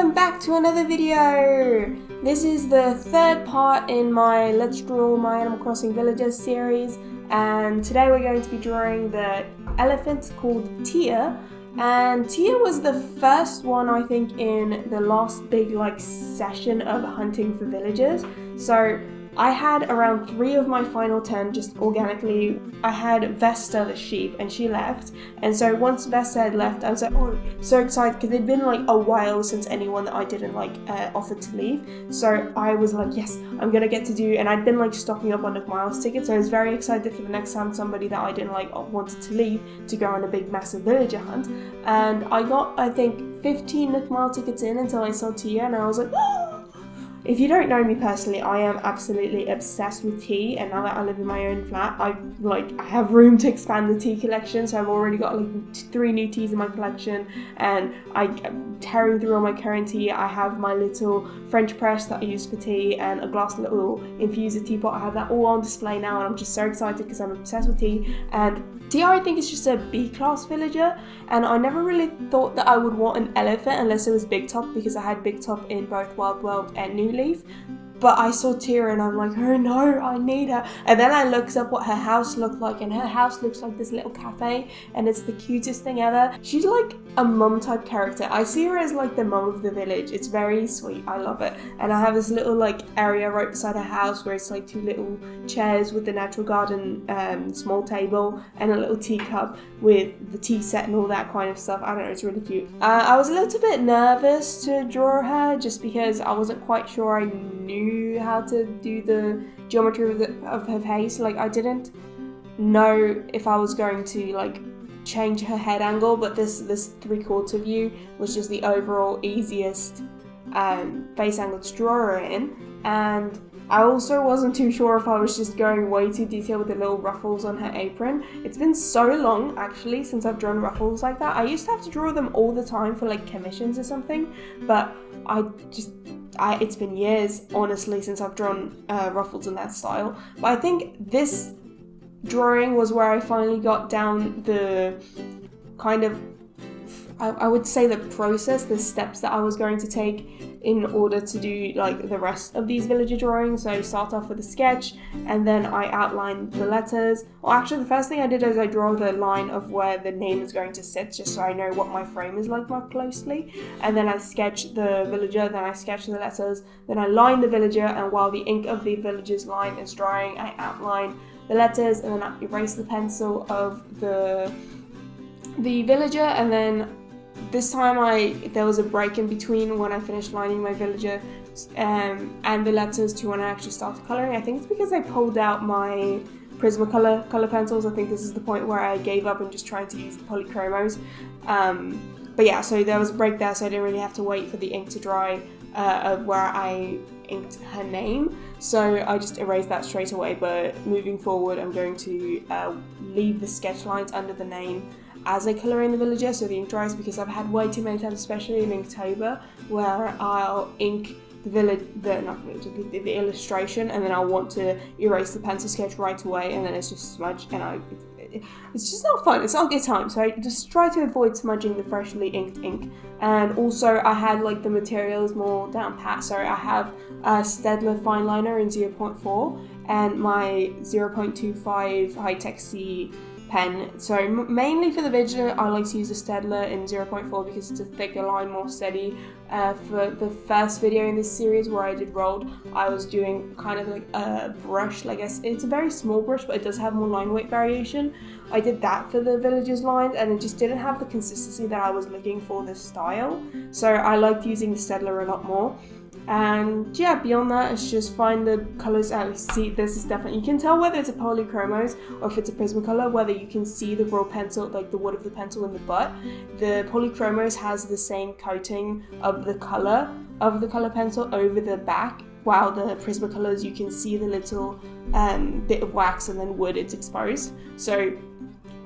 welcome back to another video! This is the third part in my Let's Draw My Animal Crossing Villagers series, and today we're going to be drawing the elephant called Tia. And Tia was the first one, I think, in the last big session of hunting for villagers. So I had around 3 of my final 10 just organically. I had Vesta the sheep and she left, and so once Vesta had left I was like, oh, so excited because it'd been a while since anyone that I didn't offered to leave. So I was like, yes, I'm gonna get to do, and I'd been stocking up on Nook Miles tickets, so I was very excited for the next time somebody that I didn't wanted to leave to go on a big massive villager hunt. And I got, I think, 15 Nook Mile tickets in until I saw Tia, and I was like, oh! If you don't know me personally, I am absolutely obsessed with tea, and now that I live in my own flat, I have room to expand the tea collection, so I've already got 3 new teas in my collection, and I'm tearing through all my current tea. I have my little French press that I use for tea, and a glass little infuser teapot. I have that all on display now, and I'm just so excited because I'm obsessed with tea. And Tia, I think, is just a B-class villager, and I never really thought that I would want an elephant unless it was Big Top, because I had Big Top in both Wild World and New Leaf. But I saw Tia and I'm like, oh no, I need her. And then I looked up what her house looked like, and her house looks like this little cafe, and it's the cutest thing ever. She's like a mum type character. I see her as the mum of the village. It's very sweet. I love it. And I have this little area right beside her house where it's 2 little chairs with the natural garden small table and a little teacup with the tea set and all that kind of stuff. I don't know, it's really cute. I was a little bit nervous to draw her just because I wasn't quite sure I knew how to do the geometry of her face. I didn't know if I was going to change her head angle, but this 3/4 view was just the overall easiest face angle to draw her in. And I also wasn't too sure if I was just going way too detailed with the little ruffles on her apron. It's been so long actually since I've drawn ruffles like that. I used to have to draw them all the time for commissions or something, but it's been years honestly since I've drawn ruffles in that style. But I think this drawing was where I finally got down the kind of, I would say, the process, the steps that I was going to take in order to do the rest of these villager drawings. So start off with a sketch, and then I outlined the letters. Well, actually the first thing I did is I draw the line of where the name is going to sit, just so I know what my frame is more closely. And then I sketch the villager, then I sketch the letters, then I line the villager, and while the ink of the villager's line is drying, I outline the letters, and then I erase the pencil of the villager. And then this time there was a break in between when I finished lining my villager and the letters to when I actually started colouring. I think it's because I pulled out my Prismacolor colour pencils. I think this is the point where I gave up and just tried to use the polychromos. But yeah, so there was a break there, so I didn't really have to wait for the ink to dry where I inked her name. So I just erased that straight away, but moving forward I'm going to leave the sketch lines under the name as I colour in the villager so the ink dries, because I've had way too many times, especially in Inktober, where I'll ink the illustration and then I'll want to erase the pencil sketch right away, and then it's just smudged, and it's just not fun. It's not a good time, so I just try to avoid smudging the freshly inked ink. And also I had the materials more down pat, so I have a Staedtler fine liner in 0.4 and my 0.25 High-Tech C pen. So mainly for the villager I like to use a Staedtler in 0.4 because it's a thicker line, more steady. For the first video in this series where I did rolled, I was doing kind of a brush, it's a very small brush but it does have more line weight variation. I did that for the villager's lines, and it just didn't have the consistency that I was looking for this style, so I liked using the Staedtler a lot more. And yeah, beyond that, it's just find the colours out. See, this is definitely, you can tell whether it's a polychromos or if it's a Prismacolor, whether you can see the raw pencil, the wood of the pencil in the butt. The polychromos has the same coating of the colour pencil over the back, while the Prismacolors, you can see the little bit of wax and then wood, it's exposed. So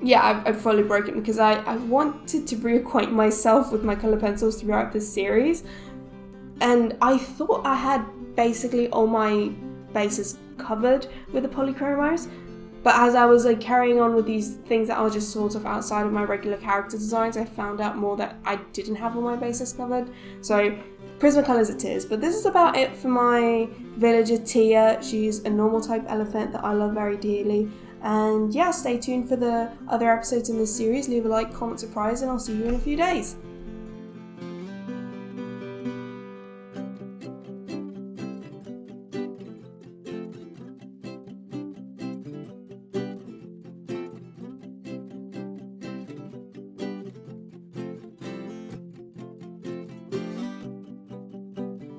yeah, I've fully broken because I wanted to reacquaint myself with my colour pencils throughout this series. And I thought I had basically all my bases covered with the polychromos, but as I was carrying on with these things that are just sort of outside of my regular character designs, I found out more that I didn't have all my bases covered. So Prismacolors it is. But this is about it for my villager Tia. She's a normal type elephant that I love very dearly. And yeah, stay tuned for the other episodes in this series. Leave a like, comment, surprise, and I'll see you in a few days.